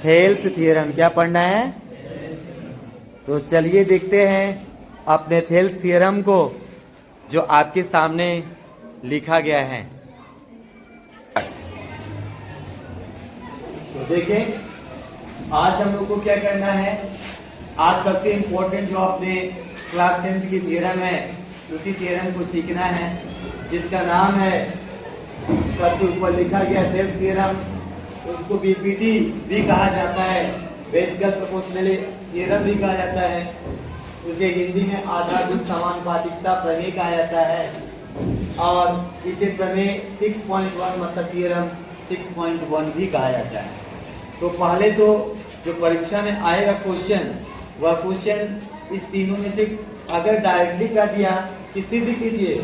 Thales theorem. क्या पढ़ना है? तो चलिए देखते हैं अपने थेल्स थ्योरम को जो आपके सामने लिखा गया है। तो देखें आज हम लोग को क्या करना है। आज सबसे इम्पोर्टेंट जो अपने क्लास 10th की थ्योरम है उसी थ्योरम को सीखना है, जिसका नाम है सबसे ऊपर लिखा गया थेल्स थ्योरम। उसको बीपीटी भी कहा जाता है, बेसिकल प्रोपोर्शनल थ्योरम भी कहा जाता है। उसे हिंदी में आधारभूत समानुपातिकता प्रमेय कहा जाता है और इसे प्रमेय 6.1 मतलब थ्योरम 6.1 भी कहा जाता है। तो पहले तो जो परीक्षा में आएगा क्वेश्चन, वह क्वेश्चन इस तीनों में से अगर डायरेक्टली कर दिया कि सिद्ध कीजिए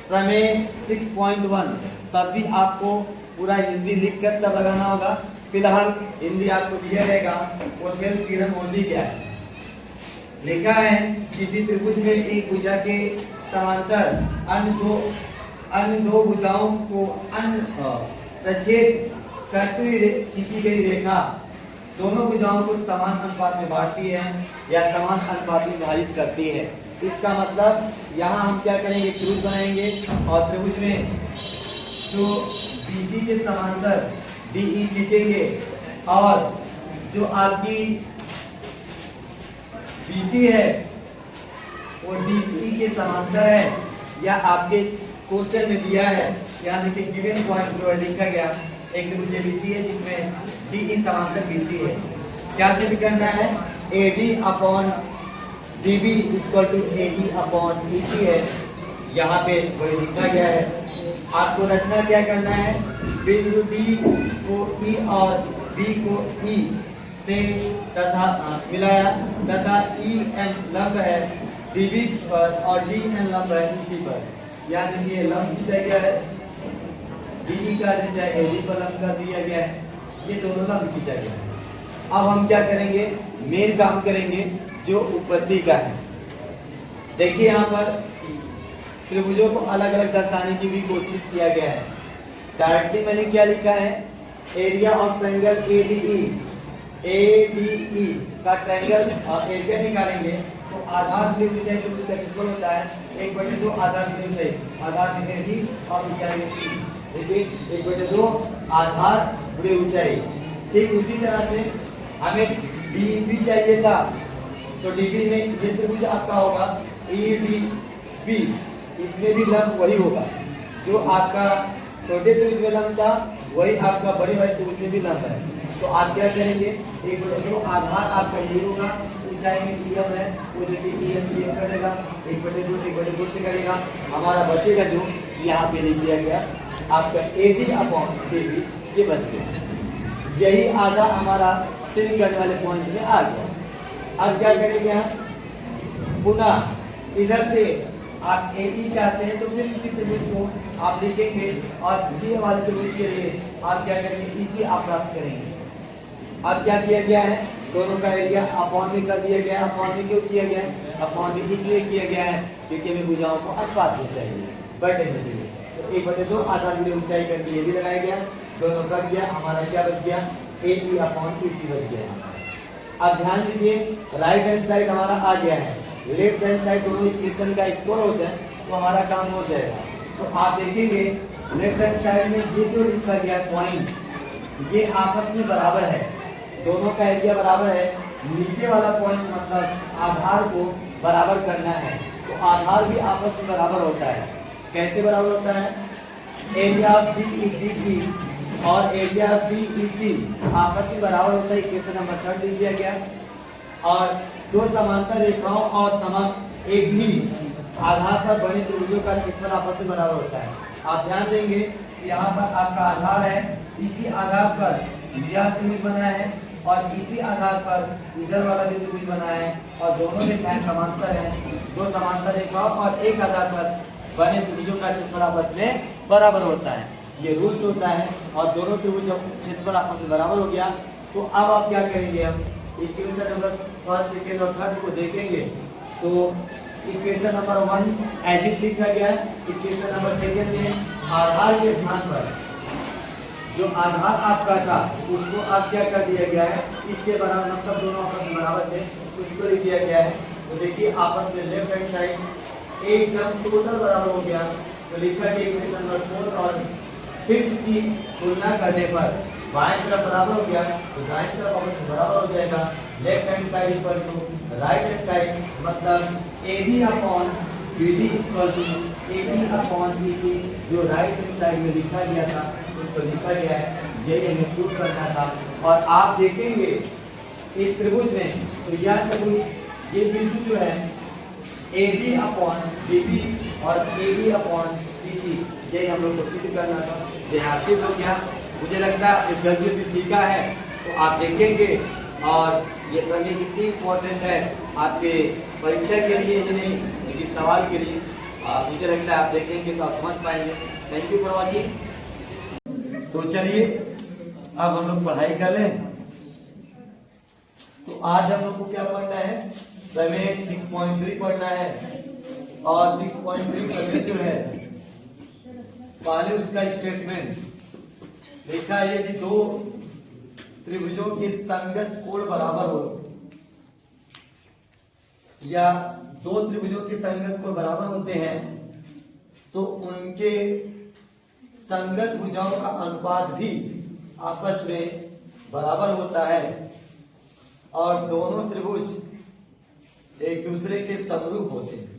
प्रमेय 6.1, तब भी आपको पूरा हिंदी लिखकर तब लगाना होगा। फिलहाल हिंदी आपको दिया रहेगा वो थेल्स थ्योरम ओनली क्या है। लिखा है किसी त्रिभुज में एक भुजा के समांतर अन्य दो भुजाओं को प्रच्छेद करती हुई खींची गई रेखा दोनों भुजाओं को समान अनुपात में बांटती है या समान अनुपात में विभाजित करती है। इसका मतलब यहाँ हम क्या करेंगे, त्रिभुज बनाएंगे और त्रिभुज में जो BC के समांतर DE खींचेंगे और जो आपकी BC है वो DE के समांतर है, या आपके क्वेश्चन में दिया है। यहाँ देखिए गिवन पॉइंट जो लिखा गया एक त्रिभुज BC है जिसमें DE समांतर BC है। क्या सिद्ध करना है? AD upon DB equal to AE upon EC है। यहाँ पे वही लिखा गया है। आपको रचना क्या करना है, बिंदु D को E और B को E से तथा मिलाया तथा EM लंब है DB पर और DN लंब है EC पर। यानी कि ये लंब खींचा गया है, DE का दिया AD पर लंब कर दिया गया है, ये दोनों लंब खींचा गया है। अब हम क्या करेंगे, मेन काम करेंगे जो उपपत्ति का है। देखिए यहाँ पर त्रिभुजों को अलग अलग दर्शाने की भी कोशिश किया गया है। डायरेक्टली मैंने क्या लिखा है, एरिया ऑफ ट्रायंगल ADE का ट्रायंगल एरिया निकालेंगे तो आधार की ऊंचाई त्रिभुज का क्षेत्रफल होता है 1/2 आधार की ऊंचाई, आधार में AD और ऊंचाई में E, देखिए 1/2 आधार बड़ी ऊंचाई। ठीक उसी तरह से हमें DB चाहिए था, तो DB में ये त्रिभुज आपका होगा EDB, इसमें भी लंब वही होगा जो आपका छोटे त्रिभुज में लंब था, वही आपका बड़े वाले त्रिभुज में भी लंब है। तो आप क्या करेंगे, 1/2 आधार आपका ये होगा, ऊंचाई में EM है वो देखिए EM करेगा 1/2 से करेगा, हमारा बचेगा जो यहाँ पे लिख दिया गया आपका AD अपॉन DB, ये बच गया। यही आधा हमारा सिद्ध करने वाले पॉइंट में आ गया। अब क्या करेंगे हम, पुनः इधर से आप AE चाहते हैं तो फिर इसी त्रिभुज को आप लिखेंगे और ये वाले त्रिभुज के लिए आप क्या करेंगे, EC आप प्राप्त करेंगे। अब क्या किया गया है, दोनों का एरिया अपॉन में कर दिया गया है। अपॉन में क्यों किया गया है, अपॉन में इसलिए किया गया है क्योंकि हमें भुजाओं को अनुपात में चाहिए, बटे में चाहिए। तो 1/2 आधार की ऊंचाई करके ये भी लगाया गया, दोनों कट गया, हमारा क्या बच गया, AE अपॉन EC बच गया। अब ध्यान दीजिए राइट हैंड साइड हमारा आ गया है, लेफ्ट हैंड साइड दोनों इक्वेशन का इक्वल हो जाए तो हमारा काम हो जाएगा। तो आप देखेंगे लेफ्ट हैंड साइड में ये जो लिखा गया पॉइंट ये आपस में बराबर है, दोनों का एरिया बराबर है। नीचे वाला पॉइंट मतलब आधार को बराबर करना है, तो आधार भी आपस में बराबर होता है। कैसे बराबर होता है, एरिया ऑफ DE और एरिया ऑफ DEC आपस में बराबर होता है। इक्वेशन नंबर 3 लिख दिया गया। और दो समांतर रेखाओं और समान एक भी आधार पर बने त्रिभुजों का क्षेत्रफल आपस में बराबर होता है। आप ध्यान देंगे यहाँ पर आपका आधार है, इसी आधार पर यह त्रिभुज बना है और इसी आधार पर इधर वाला भी त्रिभुज बना है और दोनों रेखाएं समांतर हैं। दो समांतर रेखाओं और एक आधार पर बने त्रिभुजों का क्षेत्रफल आपस में बराबर होता है, ये रूल्स होता है। और दोनों त्रिभुज क्षेत्रफल आपस में बराबर हो गया तो अब आप क्या करेंगे, हम इक्वेशन नंबर 1, 2 और 3 को देखेंगे तो इक्वेशन नंबर 1 एज इट लिखा गया है। इक्वेशन नंबर 2 में आधार के स्थान पर जो आधार आपका था उसको अब क्या कर दिया गया है, इसके बराबर, मतलब दोनों आपस में बराबर थे, उसको लिख दिया गया है। तो देखिए आपस में लेफ्ट हैंड साइड एकदम टोटल बराबर हो गया। तो लिखा कि इक्वेशन नंबर 4 और 5 की तुलना करने पर बाएं तरफ बराबर हो गया, तो दाएं तरफ आपस में बराबर हो जाएगा। Left hand side equal to right hand side, मतलब AB upon BD equal to AB upon BC, जो राइट हैंड साइड में लिखा गया था उसको लिखा गया है। यही हमें प्रूव करना था। और आप देखेंगे इस त्रिभुज में, तो यह त्रिभुज, ये बिंदु जो है AD अपॉन BB और AB अपॉन BC, यही हम लोग को सिद्ध करना था। यहाँ से हो गया। मुझे लगता है जल्दी जल्दी सीखा है तो आप देखेंगे, और ये प्रमेय कितनी इम्पोर्टेंट है आपके परीक्षा के लिए ही नहीं, लेकिन सवाल के लिए। मुझे लगता है आप देखेंगे तो आप समझ पाएंगे। Thank you for watching. तो चलिए अब हम लोग पढ़ाई कर लें। तो आज हम लोग को क्या पढ़ना है, प्रमेय 6.3 पढ़ना है। और 6.3 प्रमेय जो है, पहले उसका स्टेटमेंट देखा, यदि दो त्रिभुजों के संगत कोण बराबर हो, या दो त्रिभुजों के संगत कोण बराबर होते हैं, तो उनके संगत भुजाओं का अनुपात भी आपस में बराबर होता है, और दोनों त्रिभुज एक दूसरे के समरूप होते हैं।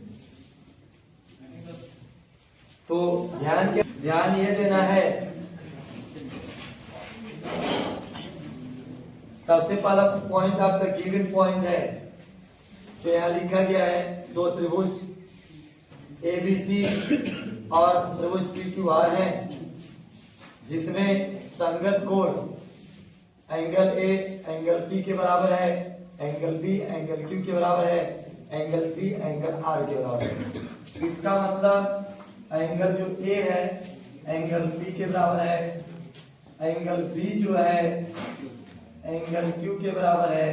तो ध्यान यह देना है, सबसे पहला पॉइंट आपका गिवन पॉइंट है जो यहाँ लिखा गया है, दो त्रिभुज ABC और त्रिभुज PQR है, जिसमें संगत कोण एंगल A एंगल P के बराबर है, एंगल B एंगल Q के बराबर है, एंगल C एंगल R के बराबर है। इसका मतलब एंगल जो A है एंगल P के बराबर है, एंगल B जो है एंगल Q के बराबर है,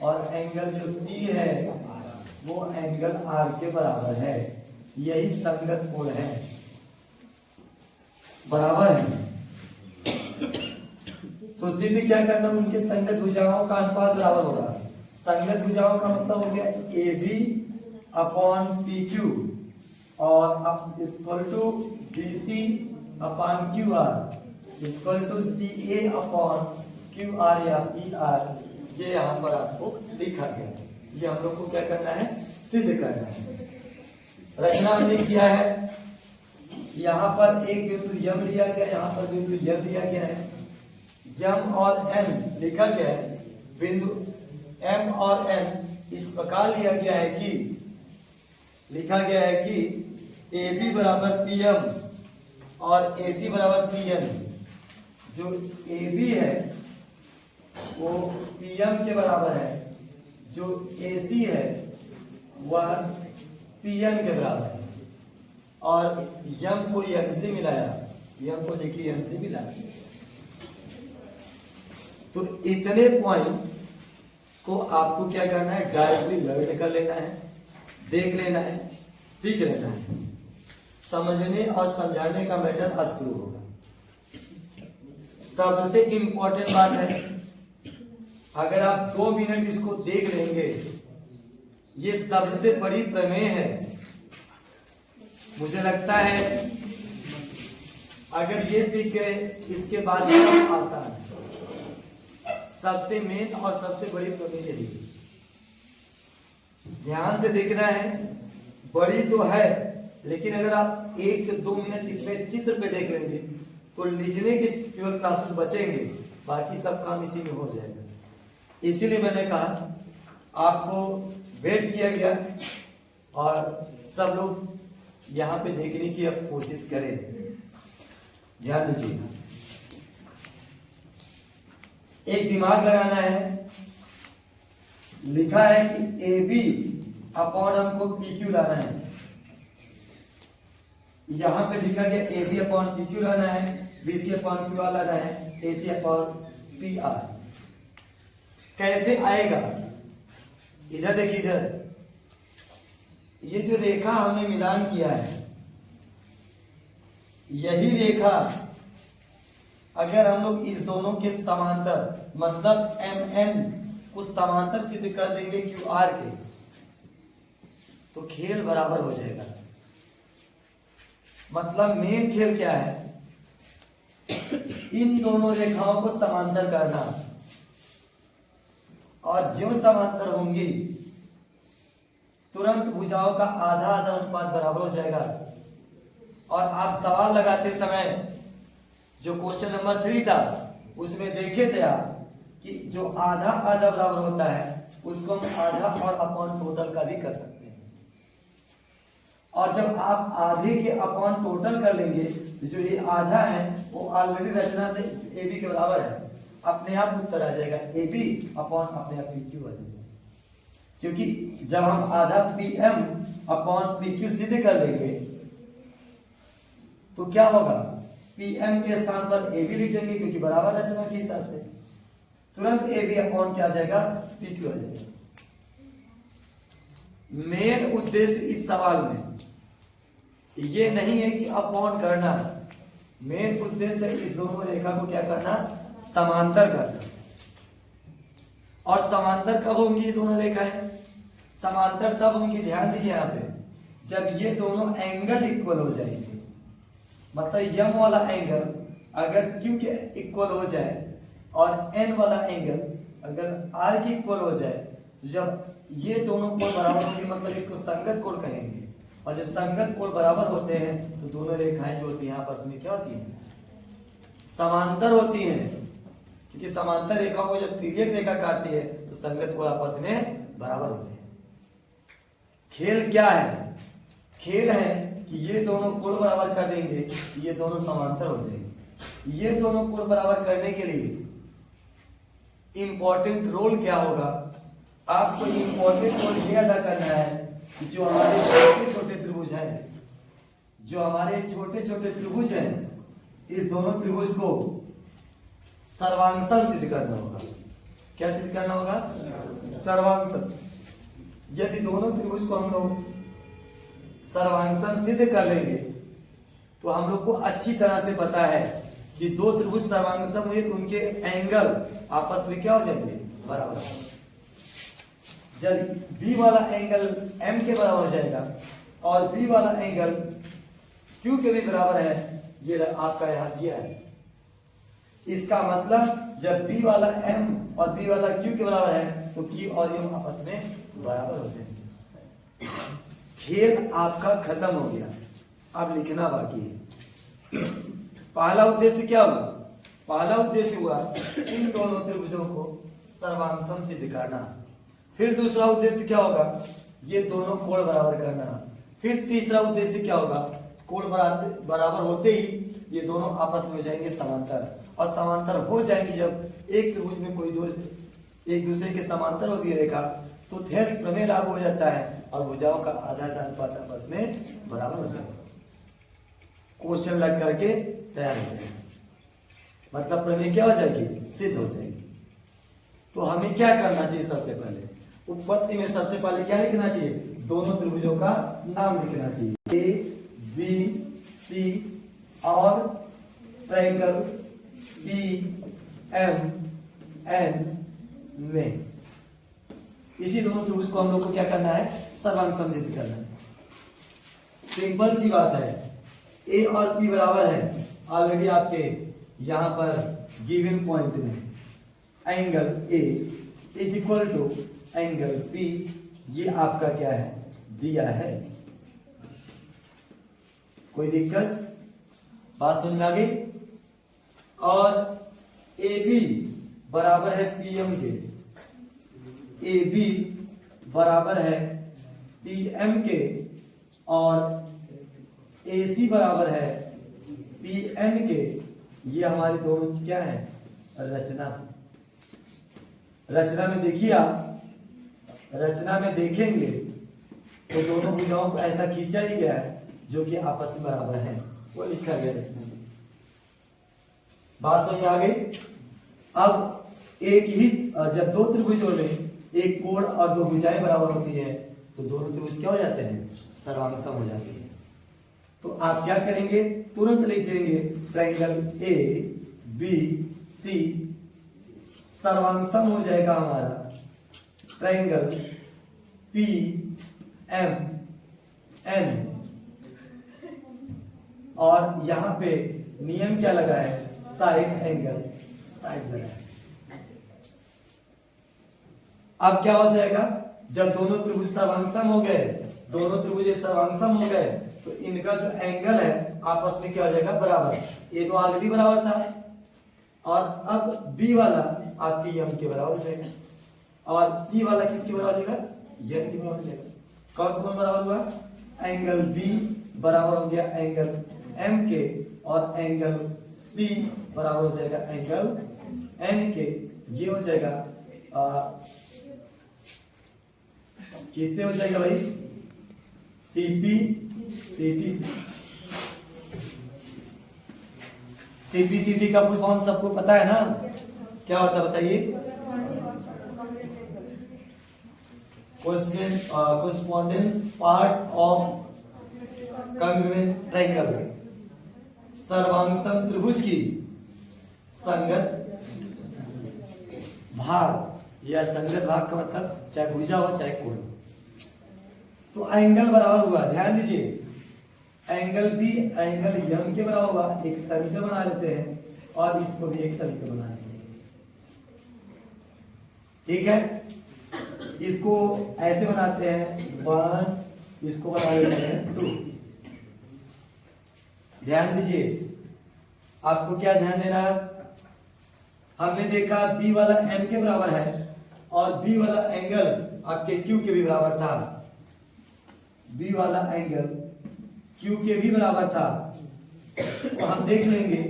और एंगल जो C है वो एंगल R के बराबर है। यही संगत कोण है, बराबर है। तो सिद्ध क्या करना, उनके संगत भुजाओं का अनुपात बराबर होगा। संगत भुजाओं का मतलब हो गया AB अपॉन PQ और अब equal to BC upon QR equal to CA upon QR या PR। ये यहाँ पर आपको लिखा गया है। ये हम लोग को क्या करना है, सिद्ध करना है। रचना हमने किया है, यहाँ पर एक बिंदु यम लिया गया, यहाँ पर बिंदु यम लिया गया है। यम और n लिखा गया है, बिंदु m और n इस प्रकार लिया गया है कि लिखा गया है कि AB बराबर PM और AC बराबर PN। जो AB है वो PM के बराबर है, जो AC है वह PN के बराबर है, और यम को n से मिलाया, यम को देखिए n से मिलाया। तो इतने पॉइंट को आपको क्या करना है, डायरेक्टली लर्न कर लेना है, देख लेना है, सीख लेना है। समझने और समझाने का मैटर अब शुरू होगा। सबसे इंपॉर्टेंट बात है, अगर आप 2 मिनट इसको देख लेंगे, ये सबसे बड़ी प्रमेय है। मुझे लगता है अगर ये सीख गए, इसके बाद सब आसान है। सबसे मेन और सबसे बड़ी प्रमेय यही, ध्यान से देखना है। बड़ी तो है, लेकिन अगर आप 1 से 2 मिनट इसमें चित्र पे देख लेंगे तो लिखने के केवल क्लासेस बचेंगे, बाकी सब काम इसी में हो जाएगा। इसीलिए मैंने कहा आपको वेट किया गया, और सब लोग यहाँ पे देखने की अब कोशिश करें। ध्यान दीजिए, एक दिमाग लगाना है। लिखा है कि AB अपॉन हमको PQ लाना है। यहां पे लिखा गया AB अपॉन PQ लाना है, BC अपॉन QR लाना है, AC अपॉन PR। कैसे आएगा, इधर देखिए, इधर ये जो रेखा हमने मिलान किया है, यही रेखा अगर हम लोग इस दोनों के समांतर मतलब MN को समांतर सिद्ध कर देंगे QR के, तो खेल बराबर हो जाएगा। मतलब मेन खेल क्या है, इन दोनों रेखाओं को समांतर करना, और जो समांतर होंगी तुरंत भुजाओं का आधा आधा अनुपात बराबर हो जाएगा। और आप सवाल लगाते समय जो क्वेश्चन नंबर 3 था उसमें देखे थे आप कि जो आधा आधा बराबर होता है उसको हम आधा और अपॉन टोटल का भी कर सकते हैं। और जब आप आधे के अपॉन टोटल कर लेंगे तो जो ये आधा है वो ऑलरेडी रचना से AB के बराबर है, अपने आप उत्तर आ जाएगा AB अपॉन अपने आप PQ आ जाएगा। क्योंकि जब हम आधा PM अपॉन PQ सीधे कर लेंगे तो क्या होगा, PM के स्थान पर AB लिख देंगे क्योंकि बराबर रचना के हिसाब से, तुरंत AB अपॉन क्या आ जाएगा, PQ आ जाएगा। मेन उद्देश्य इस सवाल में ये नहीं है कि अपॉन करना, मेन उद्देश्य इस दोनों रेखा को क्या करना, समांतर करना। और समांतर कब होंगी ये दोनों रेखाएं, समांतर तब होंगी, ध्यान दीजिए यहाँ पे, जब ये दोनों एंगल इक्वल हो जाएंगे। मतलब यम वाला एंगल अगर Q के इक्वल हो जाए और N वाला एंगल अगर R के इक्वल हो जाए, तो जब ये दोनों कोण बराबर होंगे मतलब इसको संगत कोण कहेंगे। और जब संगत कोण बराबर होते हैं तो दोनों रेखाएं जो होती हैं आपस में क्या होती हैं, समांतर होती हैं। क्योंकि समांतर रेखा को जब तिर्यक रेखा काटती है तो संगत कोण आपस में बराबर होते हैं। खेल क्या है, खेल है कि ये दोनों कोण बराबर कर देंगे, ये दोनों समांतर हो जाएंगे। ये दोनों कोण बराबर करने के लिए इंपॉर्टेंट रोल क्या होगा, आपको इंपॉर्टेंट रोल ये अदा करना है कि जो हमारे छोटे छोटे त्रिभुज हैं, जो हमारे छोटे छोटे त्रिभुज हैं, इस दोनों त्रिभुज को सर्वांगसम सिद्ध करना होगा। क्या सिद्ध करना होगा, सर्वांगसम। यदि दोनों त्रिभुज को हम लोग सर्वांगसम सिद्ध कर लेंगे तो हम लोग को अच्छी तरह से पता है कि दो त्रिभुज सर्वांगसम हुए तो उनके एंगल आपस में क्या हो जाएंगे, बराबर। जब B वाला एंगल M के बराबर हो जाएगा और B वाला एंगल Q के भी बराबर है, ये आपका यहां दिया है। इसका मतलब जब B वाला M और B वाला Q के बराबर है तो Q और M आपस में बराबर होते हैं। खेल आपका खत्म हो गया, अब लिखना बाकी है। पहला उद्देश्य क्या हुआ, पहला उद्देश्य हुआ इन दोनों त्रिभुजों को सर्वांगसम सिद्ध करना। फिर दूसरा उद्देश्य क्या होगा, ये दोनों कोण बराबर करना। फिर तीसरा उद्देश्य क्या होगा, कोण बराबर होते ही ये दोनों आपस में हो जाएंगे समांतर। और समांतर हो जाएंगे जब एक त्रिभुज में कोई दो एक दूसरे के समांतर होती है रेखा, तो थेल्स प्रमेय लागू हो जाता है और भुजाओं का आधा आधा अनुपात आपस में बराबर हो जाएगा। क्वेश्चन लग करके तैयार हो जाएगा, मतलब प्रमेय क्या हो जाएगी, सिद्ध हो जाएगी। तो हमें क्या करना चाहिए, सबसे पहले उत्पत्ति में सबसे पहले क्या लिखना चाहिए, दोनों त्रिभुजों का नाम लिखना चाहिए, A B C और ट्रायंगल P M N में। इसी दोनों त्रिभुज को हम लोग को क्या करना है, सर्वांगसम सिद्ध करना है। सिंपल सी बात है, A और P बराबर है, ऑलरेडी आपके यहां पर गिवन पॉइंट में angle A is equal to angle P, ये आपका क्या है, दिया है। कोई दिक्कत, बात समझ में आ गई। और AB बराबर है PM के, AB बराबर है PM के, और AC बराबर है PN के। ये हमारे दोनों क्या है, रचना से। रचना में देखिए आप, रचना में देखेंगे तो दोनों भुजाओं को ऐसा खींचा ही गया है जो कि आपस में बराबर है, वो लिखा गया रचना में। बात समझ में आ गई। अब एक ही जब दो त्रिभुजों में एक कोण और दो भुजाएं बराबर होती है तो दोनों त्रिभुज क्या हो जाते हैं, सर्वांगसम हो जाते हैं। तो आप क्या करेंगे, तुरंत लिख देंगे ट्रायंगल A बी सी सर्वांगसम हो जाएगा हमारा ट्रायंगल पी एम एन, और यहां पे नियम क्या लगा है, साइड एंगल साइड लगा है। अब क्या हो जाएगा, जब दोनों त्रिभुज सर्वांगसम हो गए, दोनों त्रिभुज सर्वांगसम हो गए, तो इनका जो एंगल है आपस में क्या हो जाएगा, बराबर। ये तो ऑलरेडी बराबर था, और अब बी वाला आपकी यम के बराबर हो जाएगा, और सी वाला किसके बराबर हो जाएगा, यम के बराबर हो जाएगा। कौन कौन बराबर हुआ, एंगल बी बराबर हो गया एंगल एम के, और एंगल सी बराबर हो जाएगा एंगल एन के। ये हो जाएगा किससे हो जाएगा भाई, सीपी सीटी से। सीपी सीटी का फुल फॉर्म सबको पता है ना, क्या होता है बताइए, correspondence part of congruent triangle, सर्वांगसम त्रिभुज की संगत भाग, या संगत भाग का मतलब चाहे भुजा हो चाहे कोण। तो एंगल बराबर हुआ, ध्यान दीजिए, एंगल भी एंगल यम के बराबर हुआ। एक सर्कल बना लेते हैं और इसको भी एक सर्कल बना लेते हैं, ठीक है। इसको ऐसे बनाते हैं 1, इसको बना लेते हैं 2। ध्यान दीजिए, आपको क्या ध्यान देना है, हमने देखा बी वाला एम के बराबर है, और बी वाला एंगल आपके क्यू के भी बराबर था, बी वाला एंगल क्यू के भी बराबर था। तो हम देख लेंगे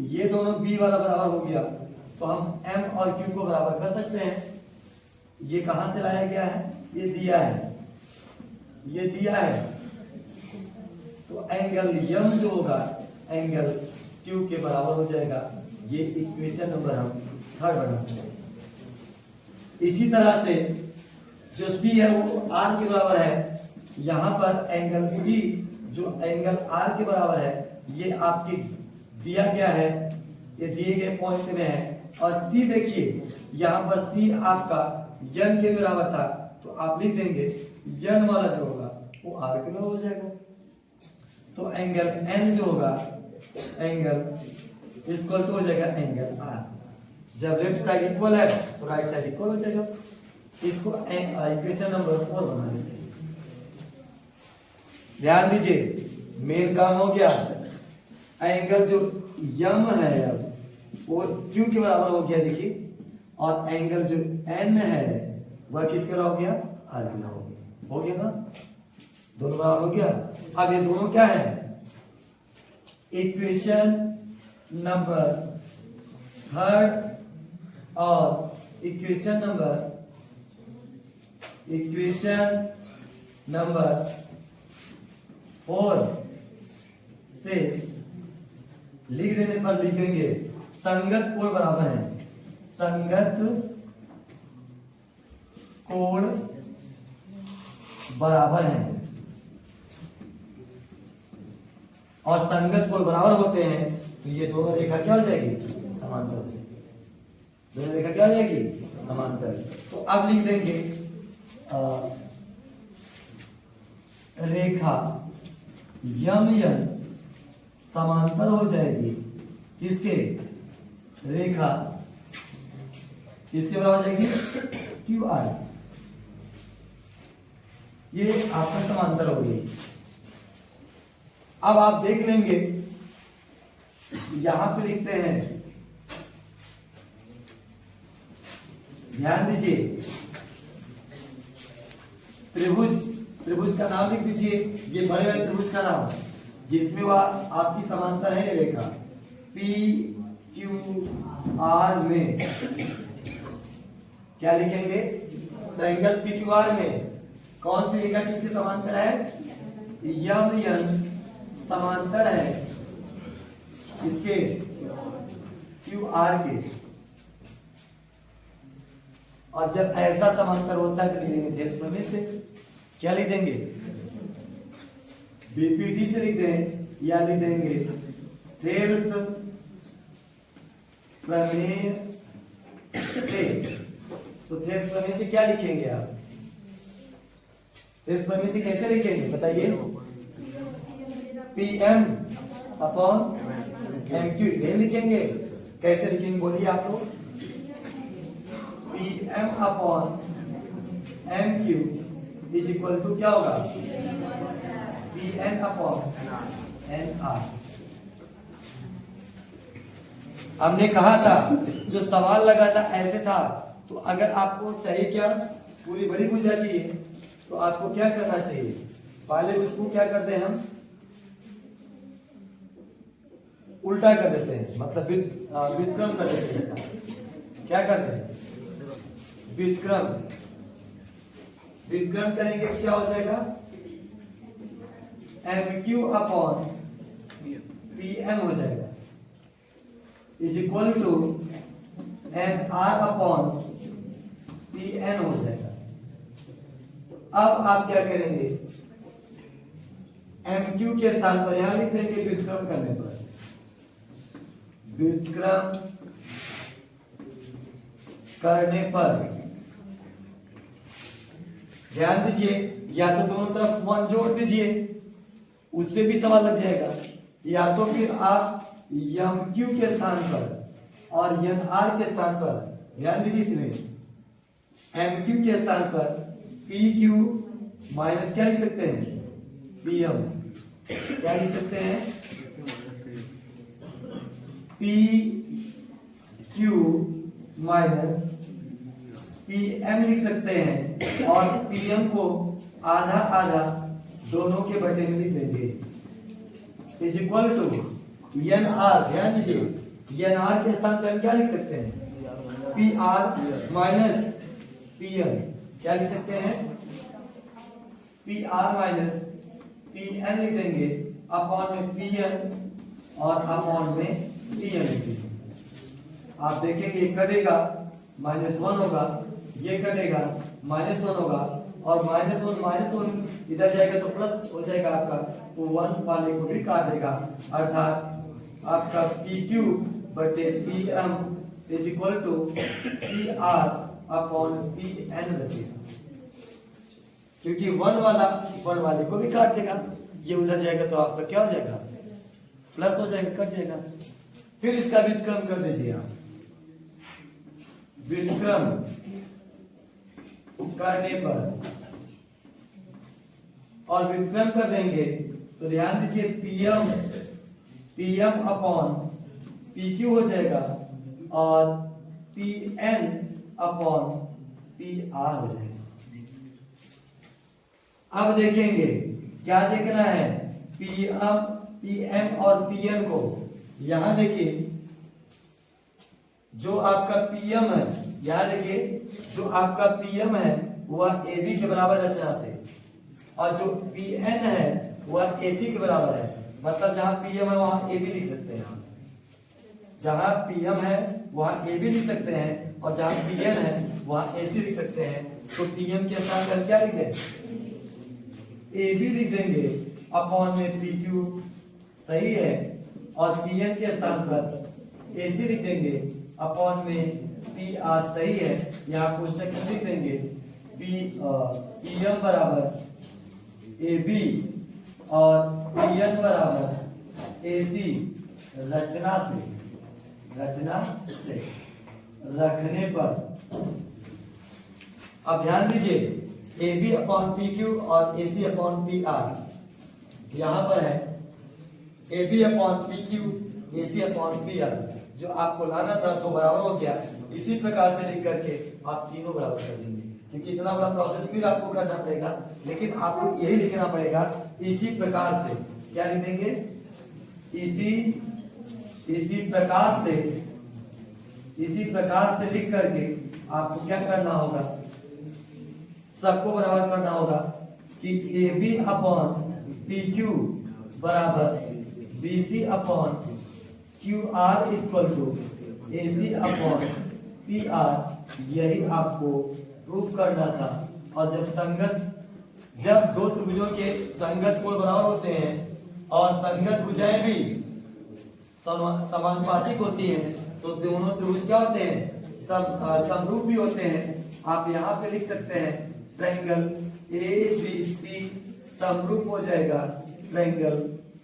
ये दोनों बी वाला बराबर हो गया, तो हम एम और क्यू को बराबर कर सकते हैं। ये कहां से लाया गया है, ये दिया है, ये दिया है, तो एंगल यम जो होगा एंगल क्यू के बराबर हो जाएगा। ये इक्वेशन नंबर हम 3 बना सकते हैं। इसी तरह से जो सी है वो आर के बराबर है, यहां पर एंगल सी जो एंगल आर के बराबर है, ये आपके दिया गया है, ये दिए गए पॉइंट में है। और सी देखिए, यहां पर सी आपका यन के बराबर था, तो आप लिख देंगे यन वाला जो होगा वो आर के बराबर हो जाएगा। तो एंगल एन जो होगा एंगल इक्वल टू हो जाएगा एंगल आर। जब लेफ्ट साइड इक्वल है तो राइट साइड इक्वल हो जाएगा। इसको इक्वेशन नंबर 4 बना लेते हैं। ध्यान दीजिए, मेन काम हो गया। एंगल जो यम है अब वो क्यू के बराबर हो गया, देखिए, और एंगल जो एन है वह किसके बराबर हो गया, आर के बराबर हो गया ना, दोनों बराबर हो गया। अब ये दोनों क्या है, इक्वेशन नंबर 3 और इक्वेशन नंबर 4 से लिख देने पर लिखेंगे संगत कोण बराबर है, संगत कोण बराबर है, और संगत कोण बराबर होते हैं तो ये दोनों रेखा क्या हो जाएगी, समांतर हो जाएगी। दोनों रेखा क्या हो जाएगी, समांतर। तो अब लिख देंगे रेखा यम यन समांतर हो जाएगी किसके, रेखा किसके बराबर हो जाएगी, क्यू आर। ये आपका समांतर हो गई। अब आप देख लेंगे, यहां पे लिखते हैं, ध्यान दीजिए, त्रिभुज का नाम लिख दीजिए, ये बड़े वाले त्रिभुज का नाम, जिसमें वह आपकी समांतर है रेखा पी क्यू आर में। क्या लिखेंगे, ट्रायंगल पी क्यू आर में कौन सी रेखा किसके समांतर है, यम यन समांतर है इसके क्यू आर के। और जब ऐसा समांतर होता है तो लिखेंगे थेल्स प्रमेय से। क्या लिख देंगे, बीपीटी से लिख दें, या लिख देंगे थेल्स प्रमेय से, तो थेस प्रमेय से क्या लिखेंगे आप? थेस प्रमेय से कैसे लिखेंगे बताइए? PM अपॉन MQ ये लिखेंगे। कैसे लिखेंगे बोलिए आप लोग? PM upon MQ is equal to क्या होगा? PN upon NR। हमने कहा था जो सवाल लगा था ऐसे था, तो अगर आपको चाहिए क्या पूरी बड़ी भुजा चाहिए तो आपको क्या करना चाहिए? पहले उसको क्या करते हैं हम? उल्टा कर देते हैं, मतलब व्युत्क्रम कर देते हैं। क्या करते हैं? व्युत्क्रम। व्युत्क्रम करेंगे क्या हो जाएगा? MQ अपॉन PM हो जाएगा is equal to NR upon PN हो जाएगा। अब आप क्या करेंगे? MQ के स्थान पर यहां लिख देंगे व्युत्क्रम करने पर, व्युत्क्रम करने पर ध्यान दीजिए, या तो दोनों तरफ 1 जोड़ दीजिए, उससे भी सवाल लग जाएगा, या तो फिर आप MQ के स्थान पर और NR के स्थान पर, ध्यान दीजिए इसमें, MQ के स्थान पर PQ माइनस क्या लिख सकते हैं? PM। क्या लिख सकते हैं? PQ माइनस PM लिख सकते हैं, और PM को आधा आधा दोनों के बटे में लिख देंगे इज इक्वल टू NR। ध्यान दीजिए NR के स्थान पर हम क्या लिख सकते हैं? PR minus PM। क्या लिख सकते हैं? PR माइनस PN लिख देंगे, अपॉन में PN और अपॉन में PN लिख देंगे। आप देखेंगे ये कटेगा, -1 होगा, ये कटेगा, -1 होगा, और -1 इधर जाएगा तो प्लस हो जाएगा आपका, तो 1 वाले को भी काट देगा, अर्थात आपका PQ बटे PM is equal to PR upon PN बचेगा, क्योंकि 1 वाले को भी काट देगा, ये उधर जाएगा तो आपका क्या हो जाएगा? प्लस हो जाएगा, कट जाएगा। फिर इसका व्युत्क्रम कर दीजिए आप, व्युत्क्रम करने पर, और व्युत्क्रम कर देंगे तो ध्यान दीजिए PM अपॉन PQ हो जाएगा, और PN अपॉन PR हो जाएगा। अब देखेंगे क्या देखना है? PM और PN को, यहां देखिए जो आपका PM है, यहां देखिए जो आपका PM है वह AB के बराबर रचना से, और जो PN है वह AC के बराबर है। मतलब जहां PM है वहां AB लिख सकते हैं, जहां PM है वहां AB लिख सकते हैं, और जहां PN है वहां AC लिख सकते हैं। तो PM के साथ हम क्या लिख दें? AB लिख देंगे, अपॉन में PQ सही है, और PN के स्थान पर AC लिख देंगे, अपॉन में PR सही है। यहाँ कोष्टक में लिख देंगे PM बराबर AB और PN बराबर AC रचना से रखने पर। अब ध्यान दीजिए AB अपॉन PQ और AC अपॉन PR यहाँ पर है, AB upon PQ AC upon PR, जो आपको लाना था तो बराबर हो गया। इसी प्रकार से लिख करके आप तीनों बराबर कर देंगे, क्योंकि इतना बड़ा प्रोसेस फिर आपको करना पड़ेगा, लेकिन आपको यही लिखना पड़ेगा इसी प्रकार से। क्या लिख देंगे? इसी प्रकार से लिख करके आपको क्या करना होगा? सबको बराबर करना होगा कि AB अपॉन PQ बराबर BC upon QR equal to AC upon PR। यही आपको प्रूफ करना था। और जब दो त्रिभुजों के संगत कोण बराबर होते हैं और संगत भुजाएं भी समानुपातिक होती हैं, तो दोनों त्रिभुज क्या होते हैं, समरूप भी होते हैं। आप यहाँ पे लिख सकते हैं ट्रायंगल ABC समरूप हो जाएगा ट्रायंगल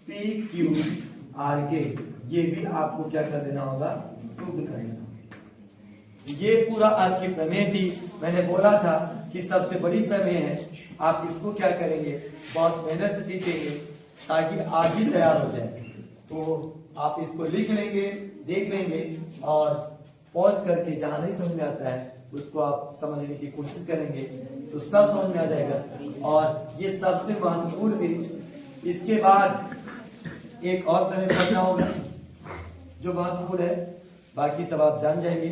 PQRK। ये भी आपको क्या कर देना होगा, प्रूव कर देना। ये पूरा आपकी प्रमेय थी। मैंने बोला था कि सबसे बड़ी प्रमेय है। आप इसको क्या करेंगे, बहुत मेहनत से सीखेंगे ताकि आज ही तैयार हो जाए। तो आप इसको लिख लेंगे, देख लेंगे और पॉज करके जहां नहीं समझ में आता है उसको आप समझने की कोशिश करेंगे तो सब समझ में आ जाएगा। और ये सबसे महत्वपूर्ण थी। इसके बाद एक और प्रमेय पढ़ना होगा जो महत्वपूर्ण है, बाकी सब आप जान जाएंगे।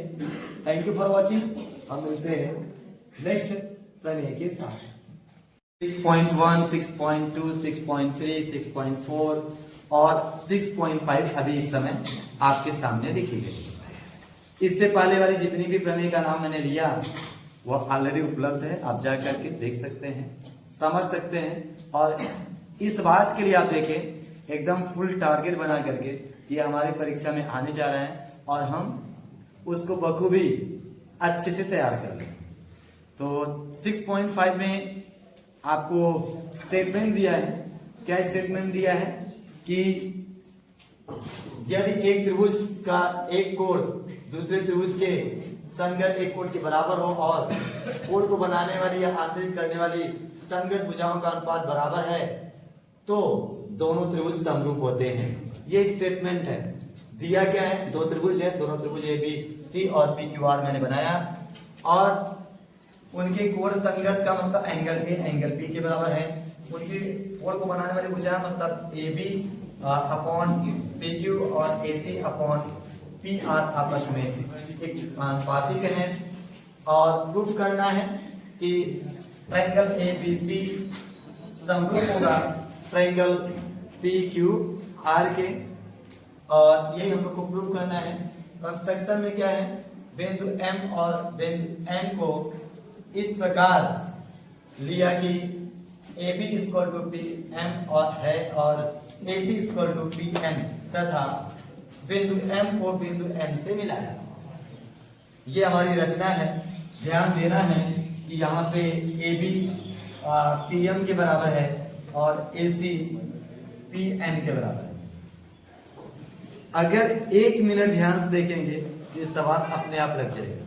Thank you for watching. हम मिलते हैं नेक्स्ट प्रमेय के साथ। 6.1, 6.2, 6.3, 6.4 और 6.5 अभी इस समय आपके सामने लिखी गई। इससे पहले वाली जितनी भी प्रमेय का नाम मैंने लिया वो ऑलरेडी उपलब्ध है, आप जा करके देख सकते हैं, समझ सकते हैं। और इस बात के लिए आप देखें एकदम फुल टारगेट बना करके कि हमारी परीक्षा में आने जा रहा है और हम उसको बखूबी अच्छे से तैयार कर लें। तो 6.5 में आपको स्टेटमेंट दिया है। क्या स्टेटमेंट दिया है कि यदि एक त्रिभुज का एक कोण दूसरे त्रिभुज के संगत एक कोण के बराबर हो और कोण को बनाने वाली या आंतरिक करने वाली संगत भुजाओं का अनुपात बराबर है तो दोनों त्रिभुज समरूप होते हैं। ये स्टेटमेंट है। दिया क्या है, दो त्रिभुज है, दोनों त्रिभुज ABC और PQR मैंने बनाया और उनके कोण संगत का मतलब एंगल A एंगल B के बराबर है। उनके कोण को बनाने वाली भुजा मतलब AB अपॉन PQ और AC अपॉन PR आपस में एक आनुपातिक है। और प्रूफ करना है कि ट्रायंगल ABC समरूप होगा ट्रायंगल PQR के, और यही हम लोग को प्रूफ करना है। कंस्ट्रक्शन में क्या है, बिंदु M और बिंदु N को इस प्रकार लिया कि AB इक्वल टू PM और है और AC इक्वल टू PM तथा बिंदु M को बिंदु N से मिलाया। ये हमारी रचना है। ध्यान देना है कि यहाँ पे AB PM के बराबर है और AC PN के बराबर है। अगर 1 मिनट ध्यान से देखेंगे तो ये सवाल अपने आप लग जाएगा।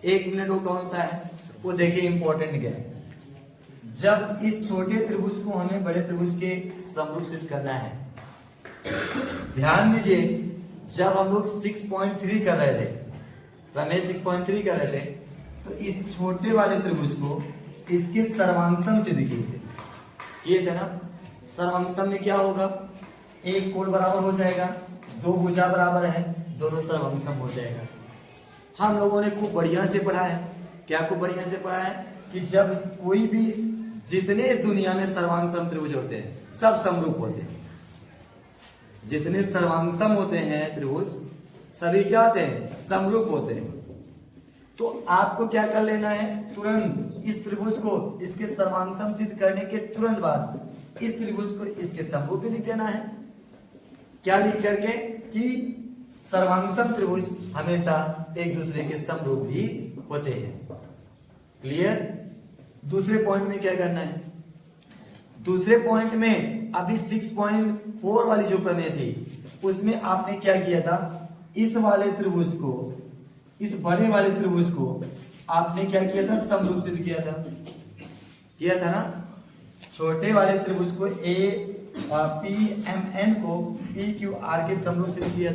1 मिनट वो कौन सा है, वो देखिए इंपॉर्टेंट क्या है। जब इस छोटे त्रिभुज को हमें बड़े त्रिभुज के समरूप सिद्ध करना है, ध्यान दीजिए जब हम लोग 6.3 कर रहे थे, प्रमेय 6.3 कर रहे थे, तो इस छोटे वाले त्रिभुज को इसके सर्वांगसम से किए थे ना। सर्वांगसम में क्या होगा, एक कोण बराबर हो जाएगा, दो भुजा बराबर है, दोनों सर्वांगसम हो जाएगा। हम लोगों ने खूब बढ़िया से पढ़ा है। क्या खूब बढ़िया से पढ़ा है कि जब कोई भी जितने इस दुनिया में सर्वांगसम त्रिभुज होते हैं सब समरूप होते हैं। जितने सर्वांगसम होते हैं त्रिभुज सभी क्या होते हैं, समरूप होते हैं। तो आपको क्या कर लेना है, तुरंत इस त्रिभुज को इसके सर्वांगसम सिद्ध करने के तुरंत बाद इस त्रिभुज को इसके समरूप भी लिख देना है। क्या लिख करके कि सर्वांगसम त्रिभुज हमेशा एक दूसरे के समरूप ही होते हैं। क्लियर। दूसरे पॉइंट में क्या करना है, दूसरे पॉइंट में अभी 6.4 वाली जो प्रमेय थी उसमें आपने क्या किया था, इस वाले त्रिभुज को, इस बड़े वाले त्रिभुज को आपने क्या किया था, समरूप सिद्ध किया था ना। छोटे वाले त्रिभुज को PMN को PQR के समरूप सिद्ध किया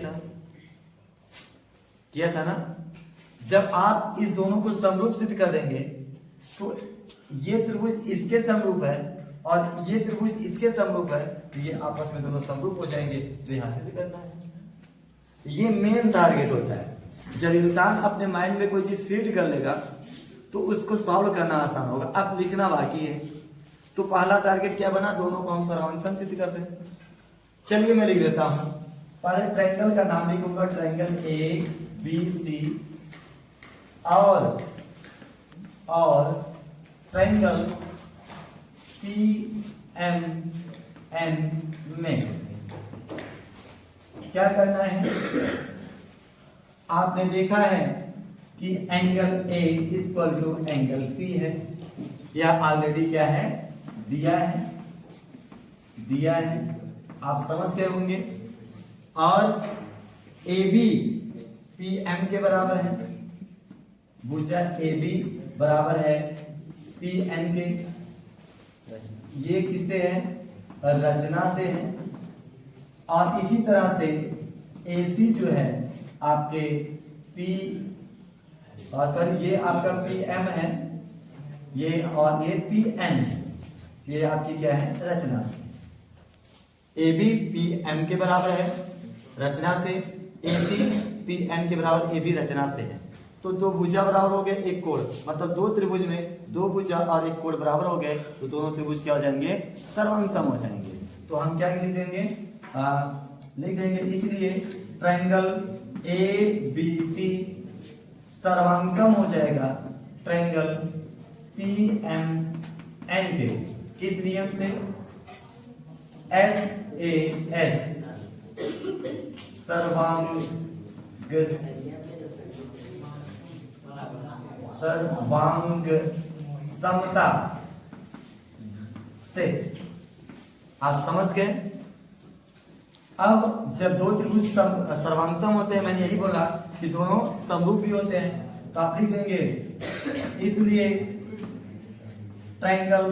था ना। जब आप इस दोनों को समरूप सिद्ध कर देंगे तो ये त्रिभुज इसके समरूप है और ये त्रिभुज इसके समरूप है, तो ये आपस में दोनों समरूप हो जाएंगे। तो यहां से करना है, ये मेन टारगेट होता है। जब इंसान अपने माइंड में कोई चीज फीड कर लेगा तो उसको सॉल्व करना आसान होगा। अब लिखना बाकी है। तो पहला टारगेट क्या बना, दोनों को हम सर्वांगसम सिद्ध कर दें। चलिए मैं लिख देता हूं। पहले ट्रायंगल का नाम लिखूंगा, ट्रायंगल ABC और ट्रायंगल PMN में क्या करना है, आपने देखा है कि angle A equal to angle P है, यह ऑलरेडी क्या है, दिया है, आप समझ गए होंगे। और ए बी पी एम के बराबर है, भुजा ए बी बराबर है पी एन के। ये किससे है, रचना से है। और इसी तरह से ए सी जो है आपके पी, सॉरी ये आपका पी एम है, ये और ये पी एन, ये आपकी क्या है, रचना से। ए बी पी एम के बराबर है रचना से, ए सी पी एन के बराबर ए बी रचना से है। तो दो भुजा बराबर हो गए एक कोण, मतलब दो त्रिभुज में दो भुजा और एक कोण बराबर हो गए, तो दोनों त्रिभुज क्या हो जाएंगे, सर्वांग सम हो जाएंगे। तो हम क्या लिख देंगे, लिख देंगे, इसलिए ट्रायंगल ए बी सी सर्वांग सम हो जाएगा ट्रायंगल पी एम एन के। किस नियम से, एस ए एस सर्वांग समता से। आप समझ गए। अब जब दो त्रिभुज सर्वांग सम होते हैं, मैंने यही बोला कि दोनों समरूप भी होते हैं, तो आप लिख देंगे, इसलिए ट्रायंगल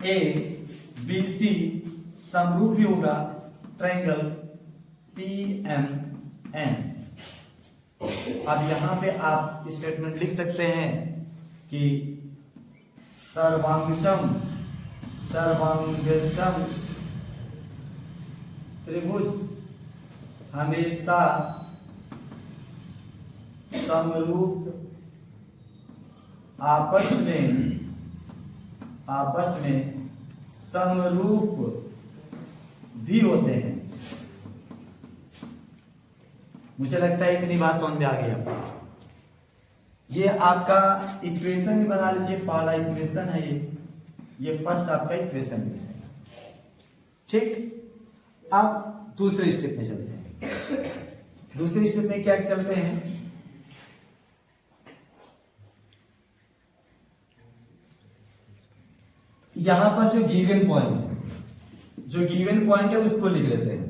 ए बी सी समरूप भी होगा ट्रायंगल पी एम एन। अब यहां पे आप स्टेटमेंट लिख सकते हैं कि सर्वांगसम त्रिभुज हमेशा समरूप आपस में समरूप भी होते हैं। मुझे लगता है इतनी बात समझ में आ गई आपको। ये आपका इक्वेशन भी बना लीजिए, पहला इक्वेशन है ये फर्स्ट आपका इक्वेशन है, ठीक। अब दूसरे स्टेप में चलते हैं। दूसरे स्टेप में क्या चलते हैं, यहां पर जो गिवन पॉइंट है उसको लिख लेते हैं।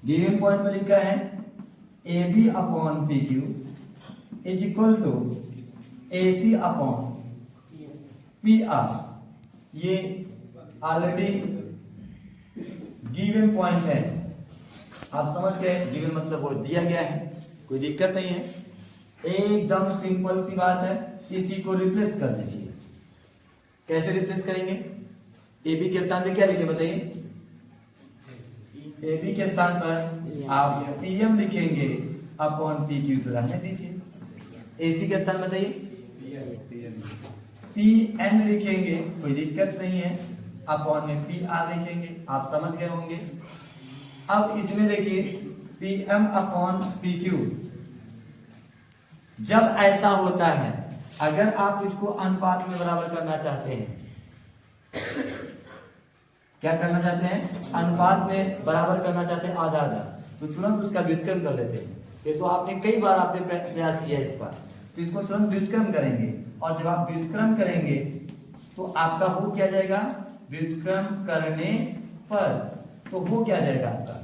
गिवन पॉइंट में लिखा है A B upon P Q is equal to A C upon P R. ये ऑलरेडी गिवन पॉइंट है, आप समझ गए। गिवन मतलब वो दिया गया है, कोई दिक्कत नहीं है, एकदम सिंपल सी बात है। इसी को रिप्लेस कर दीजिए। कैसे रिप्लेस करेंगे, ए बी के स्थान पे क्या लिखे बताइए। ए बी के स्थान पर आप पी एम लिखेंगे अपॉन पी क्यू, तो रहने दीजिए। ए सी के स्थान बताइए, पी एन लिखेंगे, कोई दिक्कत नहीं है, अपॉन में पी आर लिखेंगे, आप समझ गए होंगे। अब इसमें देखिए P M upon P Q, जब ऐसा होता है, अगर आप इसको अनुपात में बराबर करना चाहते हैं, क्या करना चाहते हैं, अनुपात में बराबर करना चाहते हैं आधा आधा, तो तुरंत उसका व्युत्क्रम कर लेते हैं। ये तो आपने कई बार आपने प्रयास किया इस पर, तो इसको तुरंत व्युत्क्रम करेंगे। और जब आप व्युत्क्रम करेंगे तो आपका हो क्या जाएगा, व्युत्क्रम करने पर तो हो क्या जाएगा आपका,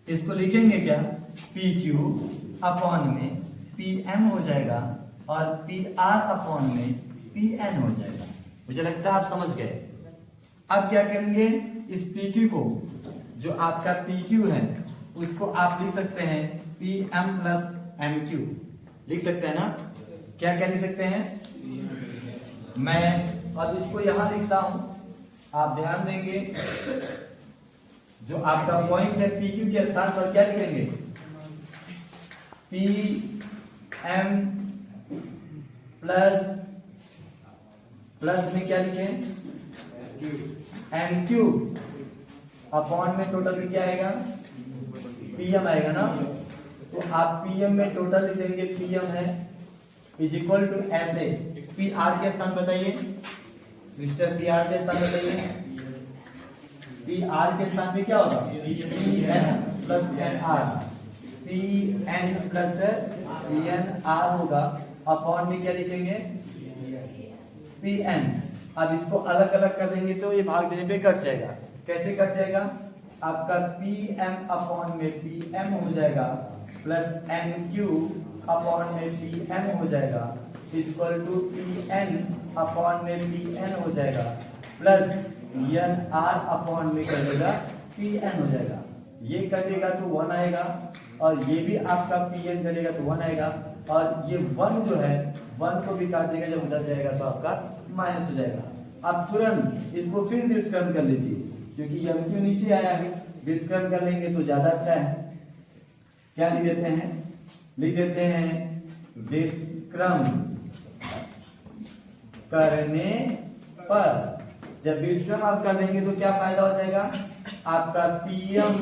इसको लिखेंगे क्या, पी क्यू अपॉन में पी एम हो जाएगा और पी आर अपॉन में पी एन हो जाएगा। मुझे लगता है आप समझ गए। अब क्या करेंगे, इस पी क्यू को, जो आपका पी क्यू है, उसको आप लिख सकते हैं P M plus M Q, लिख सकते हैं ना। क्या क्या लिख सकते हैं, मैं अब इसको यहां लिखता हूं, आप ध्यान देंगे। जो आपका पॉइंट है पी क्यू के स्थान पर क्या लिखेंगे, पी एम प्लस में क्या लिखें, एम क्यू अपॉन में टोटल में क्या आएगा, पीएम आएगा ना। तो आप पीएम में टोटल लिख देंगे, पीएम है इज इक्वल टू ऐसे, पी आर के स्थान बताइए मिस्टर, पी आर के स्थान बताइए, पी आर के स्थान पे क्या होगा, P N plus N R, P N plus P N R होगा, अपॉन में क्या लिखेंगे पी एन। अब इसको अलग अलग कर देंगे तो ये भाग देने पे कट जाएगा। कैसे कट जाएगा, आपका पी एम अपॉन में पी एम हो जाएगा प्लस एन क्यू अपॉन में पी एम हो जाएगा equal to P N upon में पी एन हो जाएगा प्लस एन आर अपॉन में कर देगा पी एन हो जाएगा। ये कटेगा तो 1 आएगा और ये भी आपका पी एन कटेगा तो 1 आएगा और ये 1 जो है 1 को भी काट देगा, जब उधर जाएगा तो आपका माइनस हो जाएगा। अब तुरंत इसको फिर व्युत्क्रम कर लीजिए क्योंकि एम क्यू नीचे आया है, व्युत्क्रम कर लेंगे तो ज्यादा अच्छा है। क्या लिख देते हैं, लिख देते हैं व्युत्क्रम करने पर। जब व्युत्क्रम आप कर देंगे तो क्या फायदा हो जाएगा, आपका पीएम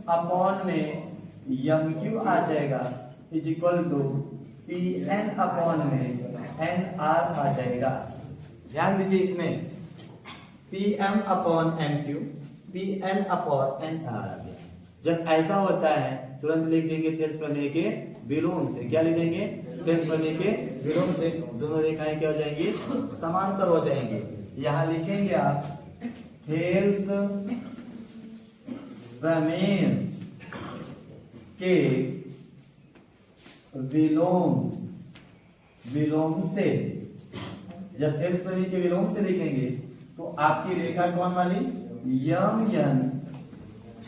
अपॉन में एम क्यू आ जाएगा is equal to P N upon में एन आर आ जाएगा। ध्यान दीजिए इसमें P M upon M Q P N upon N R आ गया। जब ऐसा होता है तुरंत लिख देंगे थेल्स प्रमेय के विलोम से। क्या लिख देंगे, थेल्स प्रमेय के विलोम से। दोनों रेखाएं क्या हो जाएंगी, समांतर हो जाएंगे। यहां लिखेंगे आप थेल्स प्रमेय के विलोम, विलोम से। जब थेल्स प्रमेय के विलोम से लिखेंगे तो आपकी रेखा कौन वाली, यम एन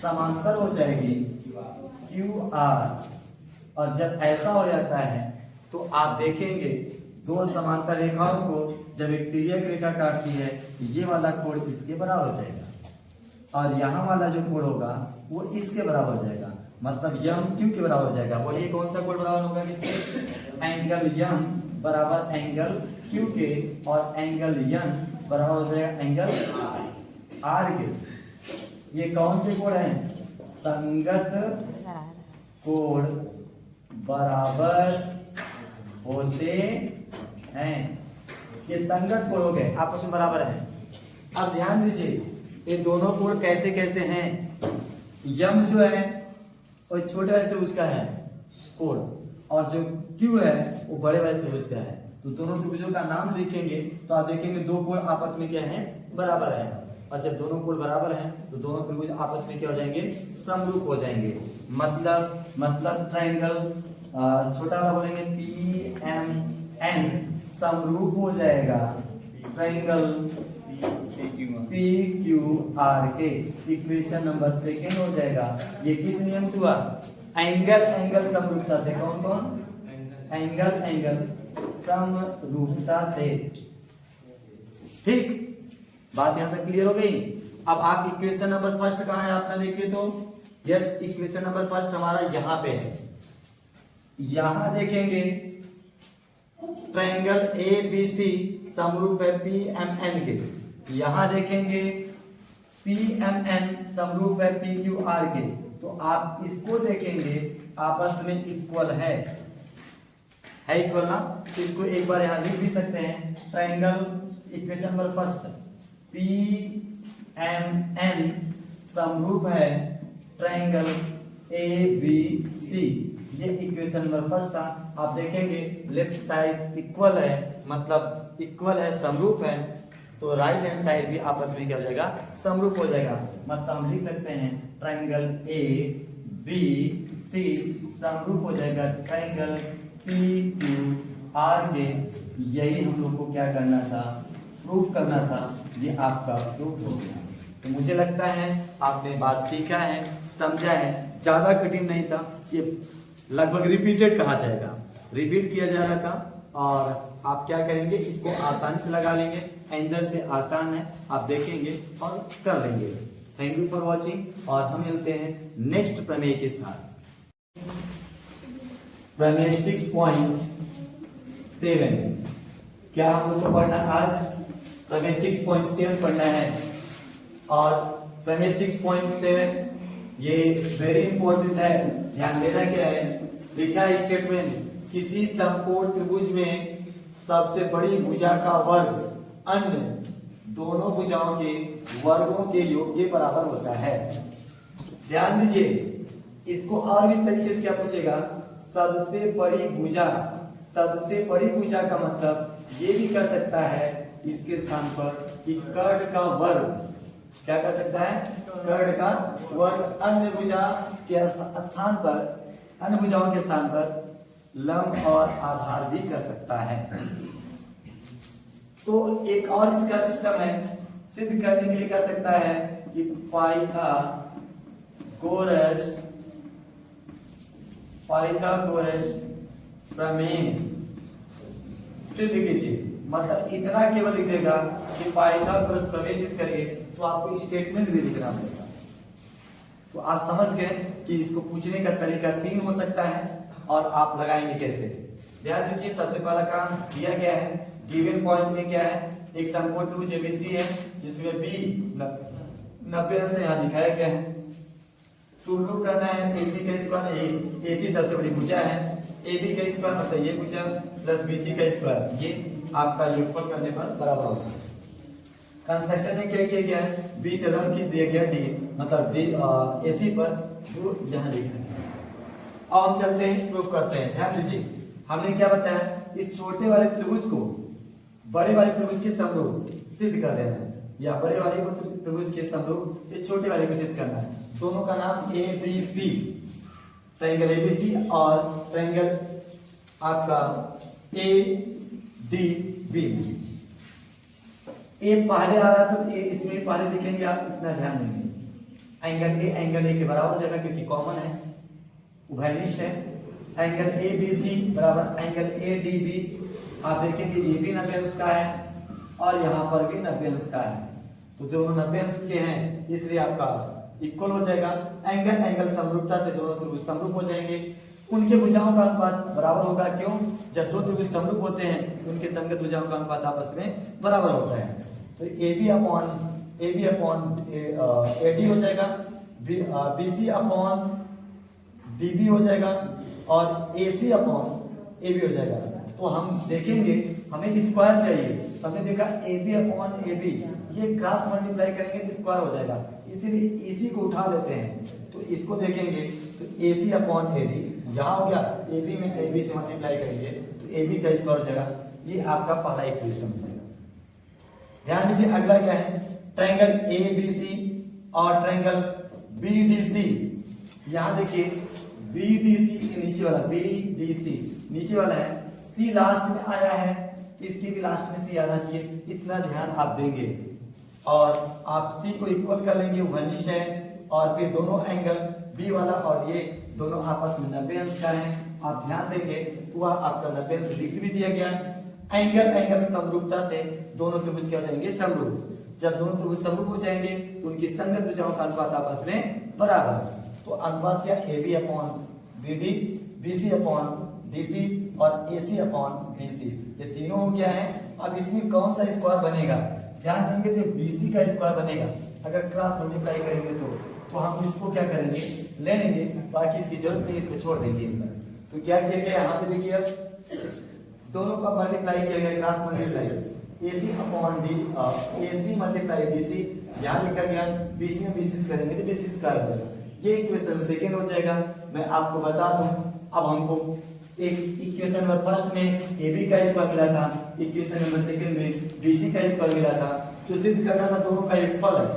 समांतर हो जाएगी क्यू आर। और जब ऐसा हो जाता है तो आप देखेंगे दो समांतर रेखाओं को जब एक तिर्यक रेखा काटती है ये वाला कोण इसके बराबर हो जाएगा और यहाँ वाला जो कोण होगा वो इसके बराबर हो जाएगा, मतलब यम क्यू के बराबर हो जाएगा। बोलिए कौन सा कोण बराबर होगा किसके, एंगल यम बराबर एंगल क्यू के और एंगल यन बराबर हो जाएगा एंगल आर के। ये कौन से कोण हैं, संगत कोण बराबर होते हैं। ये संगत कोण हो गए, आपस में बराबर हैं। अब ध्यान दीजिए ये दोनों कोण कैसे कैसे हैं। यम जो है वो छोटे वाले त्रिभुज का है कोण और जो क्यू है वो बड़े वाले त्रिभुज का है। तो दोनों त्रिभुजों का नाम लिखेंगे तो आप देखेंगे दो कोण आपस में क्या है, बराबर है। और जब दोनों कोण बराबर हैं तो दोनों त्रिभुज आपस में क्या हो जाएंगे, समरूप हो जाएंगे। मतलब ट्रायंगल छोटा वाला बोलेंगे पी एम एन समरूप हो जाएगा ट्रायंगल पी क्यू आर के। इक्वेशन नंबर सेकेंड हो जाएगा। ये किस नियम से हुआ, एंगल एंगल समरूपता से। कौन कौन, एंगल एंगल समरूपता से। ठीक, बात यहां तक क्लियर हो गई। अब आप इक्वेशन नंबर फर्स्ट कहां है आपने देखिए तो, यस इक्वेशन नंबर फर्स्ट हमारा यहां पे है। यहां देखेंगे ट्रायंगल ए बी सी समरूप है पी एम एन के। यहां देखेंगे पी एम एन समरूप है पी क्यू आर के। तो आप इसको देखेंगे आपस में इक्वल है इक्वल ना। इसको एक बार यहां लिख भी सकते हैं, triangle equation number first P M N समरूप है ट्रायंगल ए बी सी। ये इक्वेशन नंबर फर्स्ट था। आप देखेंगे लेफ्ट साइड इक्वल है, मतलब इक्वल है समरूप है, तो राइट हैंड साइड भी आपस में क्या हो जाएगा, समरूप हो जाएगा। मतलब हम लिख सकते हैं ट्रायंगल ए बी सी समरूप हो जाएगा ट्रायंगल पी क्यू आर के। यही हम लोग को क्या करना था, प्रूफ करना था। ये आपका प्रूफ हो गया। तो मुझे लगता है आपने बात सीखा है, समझा है, ज्यादा कठिन नहीं था। ये लगभग रिपीटेड कहा जाएगा, रिपीट किया जा रहा था। और आप क्या करेंगे, इसको आसानी से लगा लेंगे। अंदर से आसान है, आप देखेंगे और कर लेंगे। थैंक यू फॉर वॉचिंग और हम मिलते हैं नेक्स्ट प्रमेय के साथ। प्रमेय 6.7 क्या हम लोग को पढ़ना आज, प्रमेय 6.7 पढ़ना है। और प्रमेय 6.7 ये वेरी इंपॉर्टेंट है, ध्यान देना क्या है। लिखा है स्टेटमेंट, किसी समकोण त्रिभुज में सबसे बड़ी भुजा का वर्ग अन्य दोनों भुजाओं के वर्गों के योग के बराबर होता है। ध्यान दीजिए, इसको और भी तरीके से क्या पूछेगा, सबसे बड़ी भुजा। सबसे बड़ी भुजा का मतलब ये भी कर सकता है इसके स्थान पर कि कर्ण का वर्ग। क्या कर सकता है, कर्ण का वर्ग अन्य भुजा के स्थान पर, अन्य भुजाओं के स्थान पर लंब और आधार भी कर सकता है। तो एक और इसका सिस्टम है, सिद्ध करने के लिए कर सकता है कि पाइथागोरस प्रमेय सिद्ध कीजिए। मतलब इतना केवल लिख देगा कि पाइथागोरस प्रमेय सिद्ध करिए, तो आपको स्टेटमेंट भी लिखना पड़ेगा। तो आप समझ गए कि इसको पूछने का तरीका 3 हो सकता है और आप लगाएंगे कैसे। ध्यान दीजिए, सबसे पहला काम दिया गया है, गिवन पॉइंट में क्या है, एक समकोण त्रिभुज एबीसी है जिसमें बी 90 अंश यहाँ दिखाया गया है। टू प्रूव करना है एसी का स्क्वायर, एसी सबसे बड़ी भुजा है, एबी का स्क्वायर मतलब ये भुजा प्लस बीसी का स्क्वायर, ये आपका योगफल करने पर बराबर होगा। कंस्ट्रक्शन में क्या किया गया है, बी से लंब खींच दिया गया डी, मतलब डी एसी पर जो यहाँ लिखा है। अब हम चलते हैं प्रूफ करते हैं। ध्यान दीजिए, हमने क्या बताया, इस छोटे वाले त्रिभुज को बड़े वाले त्रिभुज के समरूप सिद्ध कर देना है, या बड़े वाले को त्रिभुज के समरूप ये छोटे वाले को सिद्ध करना है। दोनों का नाम A B C, triangle ABC और ट्रायंगल आपका ए डी बी। ए पहले आ रहा तो ए इसमें पहले लिखेंगे, आप इतना ध्यान देंगे। एंगल ए के बराबर हो जाएगा क्योंकि कॉमन है, उभयनिष्ठ है। एंगल ए बी सी बराबर एंगल ए डी बी, आप देखेंगे ये भी 90 अंश का है और यहाँ पर भी 90 अंश का है, तो दोनों 90 अंश के हैं इसलिए आपका इक्वल हो जाएगा। एंगल समरूपता से दोनों त्रिभुज समरूप हो जाएंगे। उनके भुजाओं का अनुपात बराबर होगा, क्यों, जब दो त्रिभुज समरूप होते हैं उनके संगत भुजाओं का अनुपात आपस में बराबर होता है। तो AB अपॉन AD हो जाएगा, BC अपॉन DB हो जाएगा और AC अपॉन AB हो जाएगा। तो हम देखेंगे हमें स्क्वायर चाहिए, हमने देखा AB अपॉन AB, ये क्रॉस मल्टीप्लाई करेंगे तो स्क्वायर हो जाएगा, इसीलिए इसी को उठा लेते हैं। तो इसको देखेंगे तो AC अपॉन AD यहाँ हो गया, AB में AB से मल्टीप्लाई करेंगे तो AB का स्क्वायर हो जाएगा। ये आपका पहला इक्वेशन हो जाएगा। ध्यान दीजिए, अगला क्या है, ट्रायंगल ABC और ट्रायंगल BDC। यहाँ देखिए BDC नीचे वाला, BDC नीचे वाला है, C लास्ट में आया है, इसकी भी लास्ट में C आना चाहिए, इतना ध्यान आप देंगे। और आप C को इक्वल कर लेंगे, उभयनिष्ठ है, और फिर दोनों एंगल B वाला और ये दोनों आपस में 90 अंश का है, आप ध्यान देंगे तो वह आपका 90 अंश लिख भी दिया गया। एंगल समरूपता से दोनों त्रिभुज क्या हो जाएंगे, समरूप। जब दोनों त्रिभुज समरूप हो जाएंगे तो उनकी संगत भुजाओं का अनुपात आपस में बराबर। तो अनुपात क्या, AB upon BD, BC upon DC और AC अपॉन BC, ये तीनों हो गया है। अब इसमें कौन सा स्क्वायर बनेगा, ध्यान देंगे तो BC का स्क्वायर बनेगा। अगर क्रॉस मल्टीप्लाई करेंगे तो हम इसको क्या करेंगे, ले लेंगे, बाकी इसकी जरूरत नहीं, इसको छोड़ देंगे। तो क्या किया गया, यहाँ पे देखिए अब दोनों का मल्टीप्लाई किया गया, cross multiply, AC upon D, AC multiply BC, यहाँ लिखा गया, BC में BC करेंगे तो BC स्क्वायर हो जाएगा। ये इक्वेशन सेकेंड हो जाएगा। मैं आपको बता दूं, अब हमको एक इक्वेशन नंबर फर्स्ट में AB का स्क्वायर मिला था, इक्वेशन नंबर सेकंड में BC का स्क्वायर मिला था। जो सिद्ध करना था दोनों का योगफल है,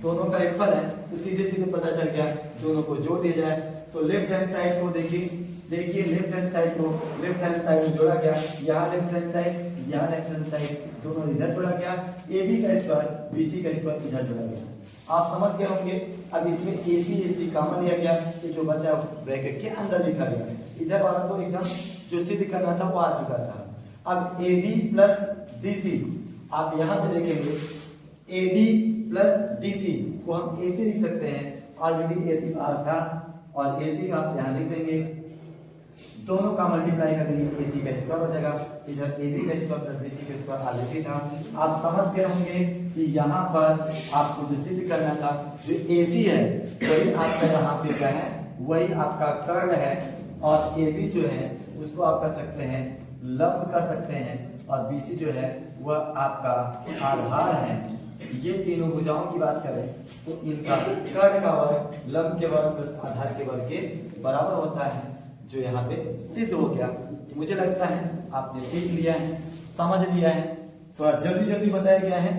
दोनों का योगफल है, तो सीधे सीधे पता चल गया, दोनों को जोड़ दिया जाए तो लेफ्ट हैंड साइड को देखिए लेफ्ट हैंड साइड को लेफ्ट हैंड साइड में जोड़ा गया, यहाँ लेफ्ट हैंड साइड, यहाँ लेफ्ट हैंड साइड, दोनों इधर जोड़ा गया, AB का स्क्वायर BC का स्क्वायर इधर जोड़ा गया। आप समझ गए होंगे। अब इसमें AC कॉमन लिया गया, ये जो बचा ब्रैकेट के अंदर लिखा गया, इधर वाला तो एकदम जो सिद्ध करना था वो आ चुका था। अब AD प्लस DC, आप यहाँ पे देखेंगे AD प्लस DC को हम AC लिख सकते हैं, ऑलरेडी AC आ था और AC आप यहाँ लिख देंगे, दोनों का मल्टीप्लाई कर देंगे, AC का स्क्वायर हो जाएगा, इधर AB का स्क्वायर प्लस DC का स्क्वायर ऑलरेडी था। आप समझ गए होंगे कि यहाँ पर आपको जो सिद्ध करना था, जो AC है वही आपका यहाँ पे क्या है, वही आपका कर्ण है, और AB जो है उसको आप कह सकते हैं लंब कह सकते हैं, और BC जो है वह आपका आधार है। ये तीनों भुजाओं की बात करें तो इनका कर्ण का वर्ग लंब के वर्ग प्लस आधार के वर्ग के बराबर होता है, जो यहाँ पे सिद्ध हो गया। मुझे लगता है आपने सीख लिया है, समझ लिया है। थोड़ा जल्दी जल्दी बताया गया है,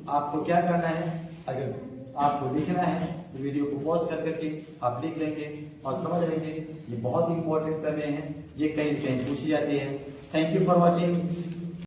आपको क्या करना है, अगर आपको लिखना है तो वीडियो को पॉज कर करके आप लिख लेंगे और समझ लेंगे। ये बहुत इंपॉर्टेंट प्रमेय है, ये कहीं कहीं पूछी जाती है। Thank you for watching.